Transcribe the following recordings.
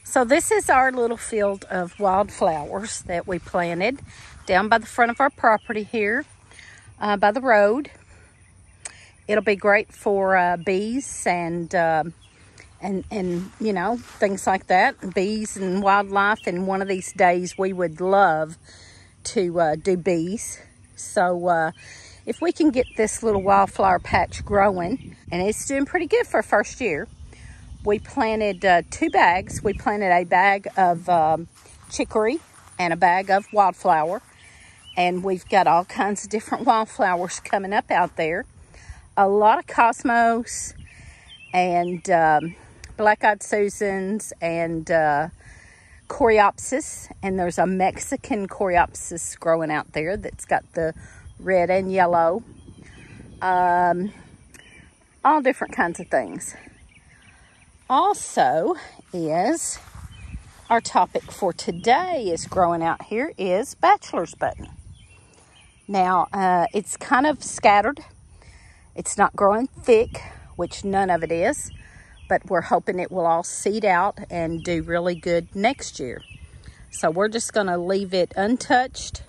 So this is our little field of wildflowers that we planted down by the front of our property here, by the road. It'll be great for bees and you know, things like that, bees and wildlife. And one of these days we would love to do bees. So if we can get this little wildflower patch growing, and it's doing pretty good for first year. We planted 2 bags. We planted a bag of chicory and a bag of wildflower. And we've got all kinds of different wildflowers coming up out there. A lot of cosmos and black-eyed Susans and coreopsis. And there's a Mexican coreopsis growing out there that's got the red and yellow. All different kinds of things. Also is our topic for today is growing out here is bachelor's button. Now, it's kind of scattered. It's not growing thick, which none of it is, but we're hoping it will all seed out and do really good next year. So we're just going to leave it untouched,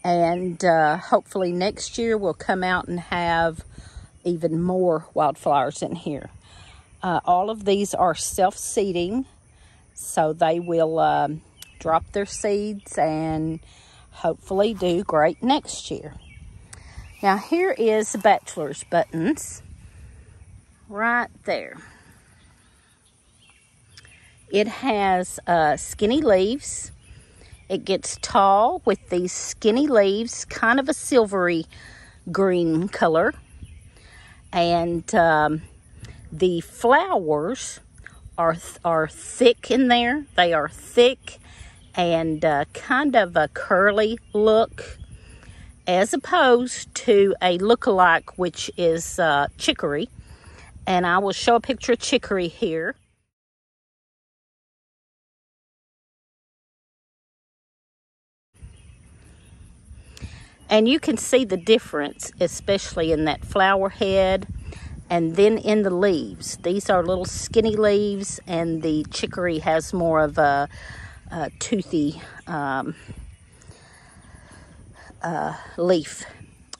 and hopefully next year we'll come out and have even more wildflowers in here. All of these are self-seeding, so they will drop their seeds and hopefully do great next year. Now here is the bachelor's buttons right there. It has skinny leaves. It gets tall with these skinny leaves, kind of a silvery green color. And the flowers are thick in there. They are thick and kind of a curly look, as opposed to a look-alike, which is chicory. And I will show a picture of chicory here. And you can see the difference, especially in that flower head and then in the leaves. These are little skinny leaves, and the chicory has more of a toothy leaf.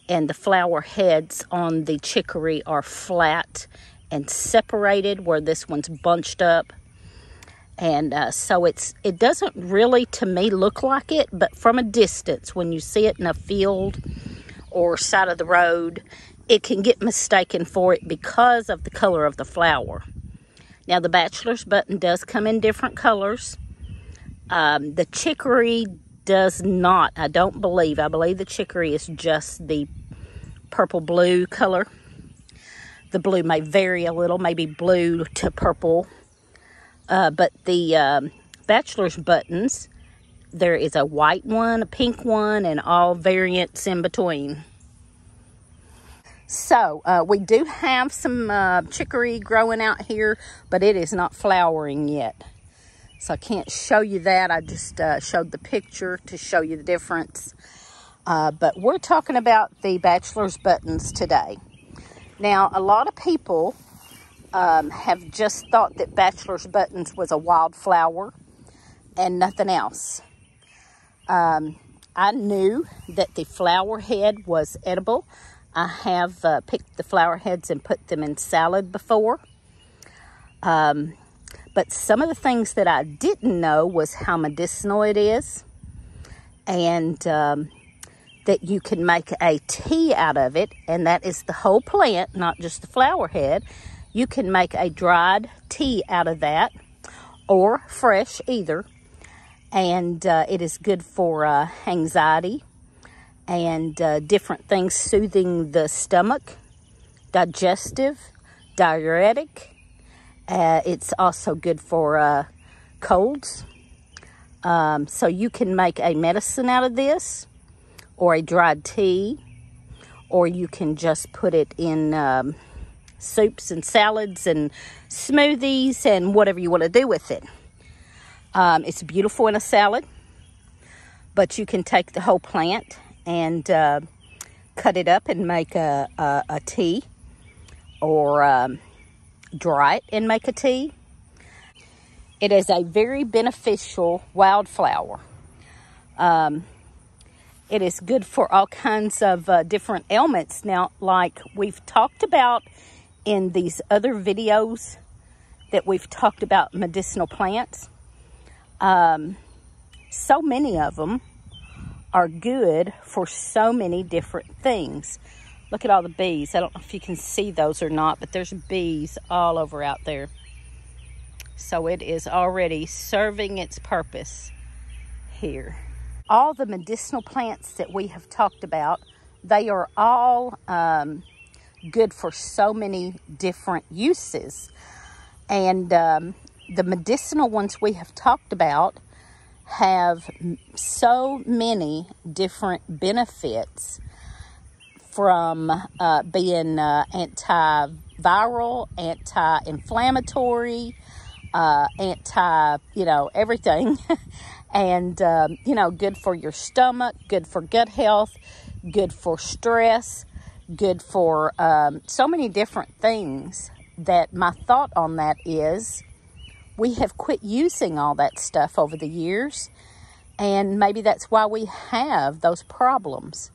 And the flower heads on the chicory are flat and separated, where this one's bunched up. And so it doesn't really, to me, look like it, but from a distance, when you see it in a field or side of the road, it can get mistaken for it because of the color of the flower. Now, the bachelor's button does come in different colors. The chicory does not, I believe the chicory is just the purple blue color. The blue may vary a little, maybe blue to purple. But the bachelor's buttons, there is a white one, a pink one, and all variants in between. So, we do have some chicory growing out here, but it is not flowering yet. So I can't show you that. I just showed the picture to show you the difference. But we're talking about the bachelor's buttons today. Now, a lot of people have just thought that bachelor's buttons was a wildflower and nothing else. I knew that the flower head was edible. I have picked the flower heads and put them in salad before. But some of the things that I didn't know was how medicinal it is, and that you can make a tea out of it, and that is the whole plant, not just the flower head. You can make a dried tea out of that, or fresh, either. And it is good for anxiety and different things, soothing the stomach, digestive, diuretic. It's also good for colds. So you can make a medicine out of this, or a dried tea, or you can just put it in soups and salads and smoothies and whatever you want to do with it. It's beautiful in a salad, but you can take the whole plant and cut it up and make a tea, or dry it and make a tea. It is a very beneficial wildflower. It is good for all kinds of different ailments. Now, like we've talked about in these other videos that we've talked about medicinal plants, so many of them are good for so many different things. Look at all the bees. I don't know if you can see those or not, but there's bees all over out there. So it is already serving its purpose here. All the medicinal plants that we have talked about, they are all good for so many different uses. And the medicinal ones we have talked about have so many different benefits, from being antiviral, anti-inflammatory, everything. And, good for your stomach, good for gut health, good for stress, good for so many different things. That my thought on that is, we have quit using all that stuff over the years, and maybe that's why we have those problems.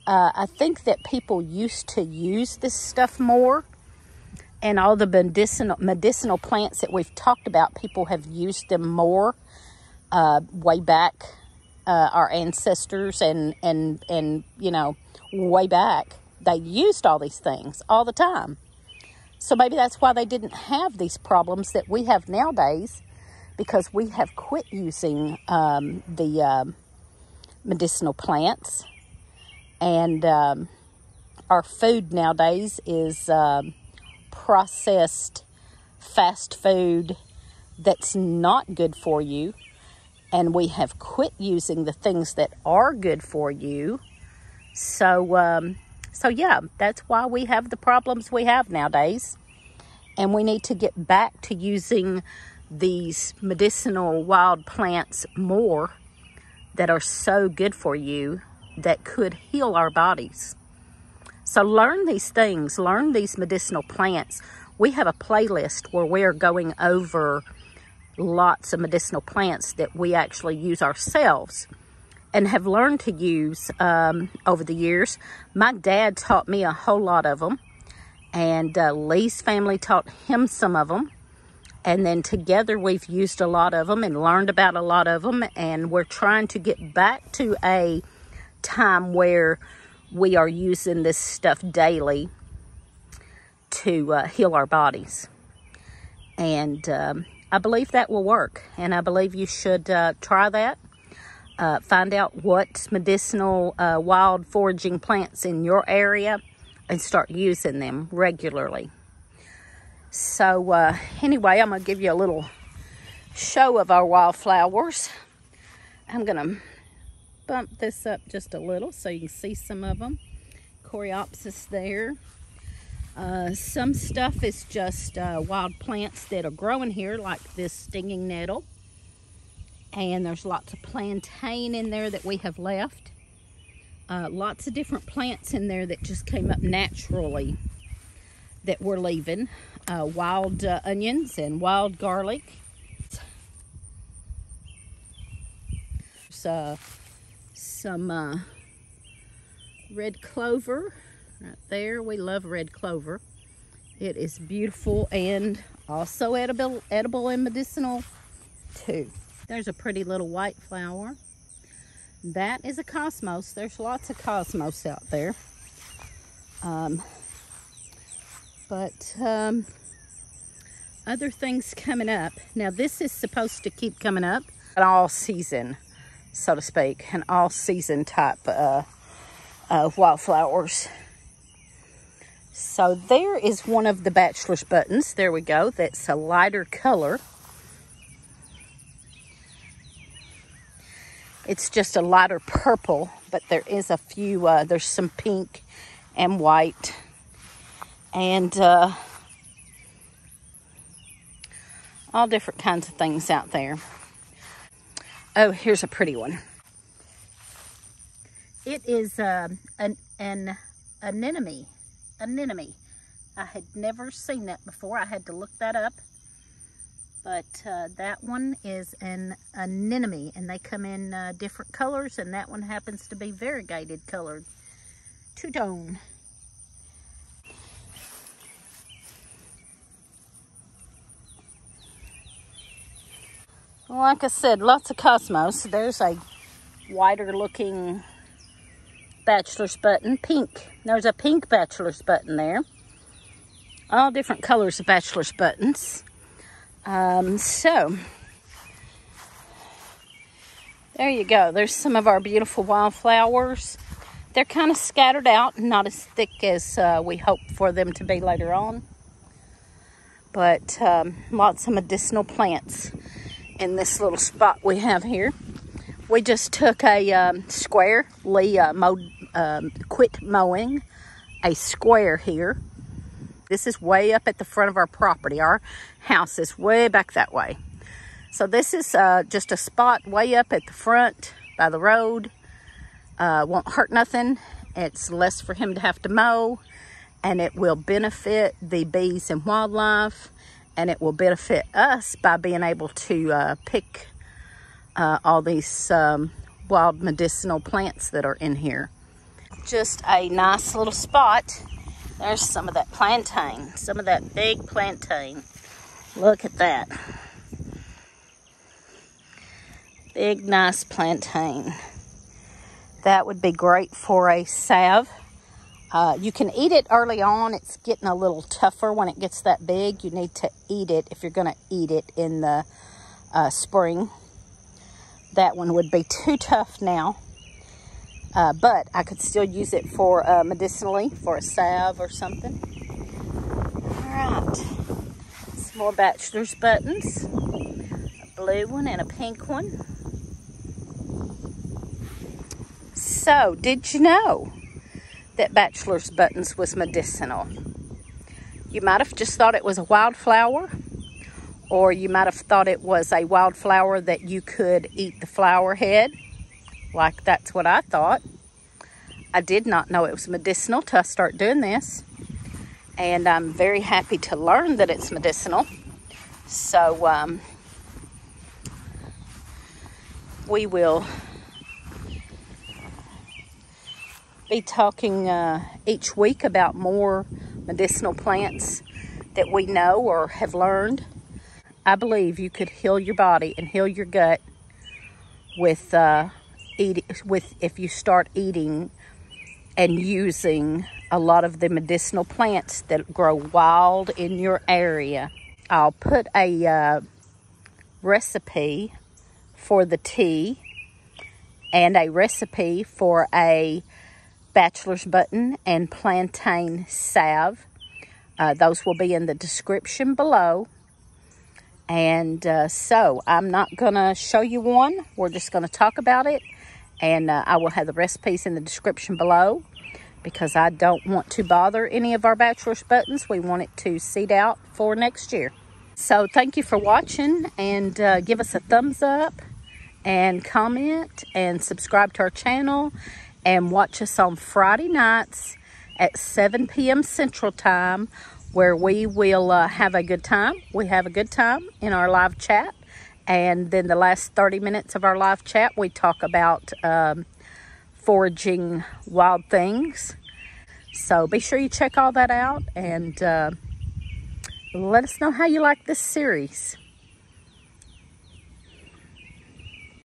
I think that people used to use this stuff more, and all the medicinal plants that we've talked about, people have used them more way back, our ancestors and way back, they used all these things all the time. So maybe that's why they didn't have these problems that we have nowadays, because we have quit using the medicinal plants. And our food nowadays is processed fast food that's not good for you. And we have quit using the things that are good for you. So yeah, that's why we have the problems we have nowadays. And we need to get back to using these medicinal wild plants more that are so good for you, that could heal our bodies. So learn these things, learn these medicinal plants. We have a playlist where we are going over lots of medicinal plants that we actually use ourselves and have learned to use over the years. My dad taught me a whole lot of them, and Lee's family taught him some of them, and then together we've used a lot of them and learned about a lot of them, and we're trying to get back to a time where we are using this stuff daily to heal our bodies. And I believe that will work, and I believe you should try that. Find out what's medicinal wild foraging plants in your area and start using them regularly. So anyway, I'm going to give you a little show of our wildflowers. I'm going to bump this up just a little so you can see some of them. Coreopsis there. Some stuff is just wild plants that are growing here, like this stinging nettle. And there's lots of plantain in there that we have left. Lots of different plants in there that just came up naturally that we're leaving. Wild onions and wild garlic. Some red clover right there. We love red clover. It is beautiful and also edible and medicinal too. There's a pretty little white flower. That is a cosmos. There's lots of cosmos out there. But other things coming up. Now this is supposed to keep coming up an all season, so to speak, an all season type of wildflowers. So there is one of the Bachelor Buttons. There we go. That's a lighter color. It's just a lighter purple, but there is a few, there's some pink and white. And all different kinds of things out there. Oh, here's a pretty one. It is an anemone. Anemone. I had never seen that before. I had to look that up. But that one is an anemone, and they come in different colors, and that one happens to be variegated colored. Addone. Like I said, lots of cosmos. There's a whiter looking bachelor's button, pink. There's a pink bachelor's button there. All different colors of bachelor's buttons. So, there you go. There's some of our beautiful wildflowers. They're kind of scattered out, not as thick as we hope for them to be later on. But lots of medicinal plants in this little spot we have here. We just took a square. Lee quit mowing a square here. This is way up at the front of our property. Our house is way back that way. So this is just a spot way up at the front by the road. Won't hurt nothing. It's less for him to have to mow, and it will benefit the bees and wildlife, and it will benefit us by being able to pick all these wild medicinal plants that are in here. Just a nice little spot. There's some of that plantain, some of that big plantain. Look at that. Big, nice plantain. That would be great for a salve. You can eat it early on. It's getting a little tougher when it gets that big. You need to eat it if you're going to eat it in the spring. That one would be too tough now. But I could still use it for medicinally, for a salve or something. All right. Some more bachelor's buttons. A blue one and a pink one. So, did you know that bachelor's buttons was medicinal? You might have just thought it was a wildflower, or you might have thought it was a wildflower that you could eat the flower head, like that's what I thought. I did not know it was medicinal till I started doing this, and I'm very happy to learn that it's medicinal. So we will be talking each week about more medicinal plants that we know or have learned. I believe you could heal your body and heal your gut with if you start eating and using a lot of the medicinal plants that grow wild in your area. I'll put a recipe for the tea and a recipe for a bachelor's button and plantain salve. Those will be in the description below. And so I'm not going to show you one. We're just going to talk about it. And I will have the recipes in the description below, because I don't want to bother any of our bachelor's buttons. We want it to seed out for next year. So thank you for watching, and give us a thumbs up and comment and subscribe to our channel, and watch us on Friday nights at 7 p.m. Central Time, where we will have a good time. We have a good time in our live chat. And then the last 30 minutes of our live chat, we talk about foraging wild things. So be sure you check all that out, and let us know how you like this series.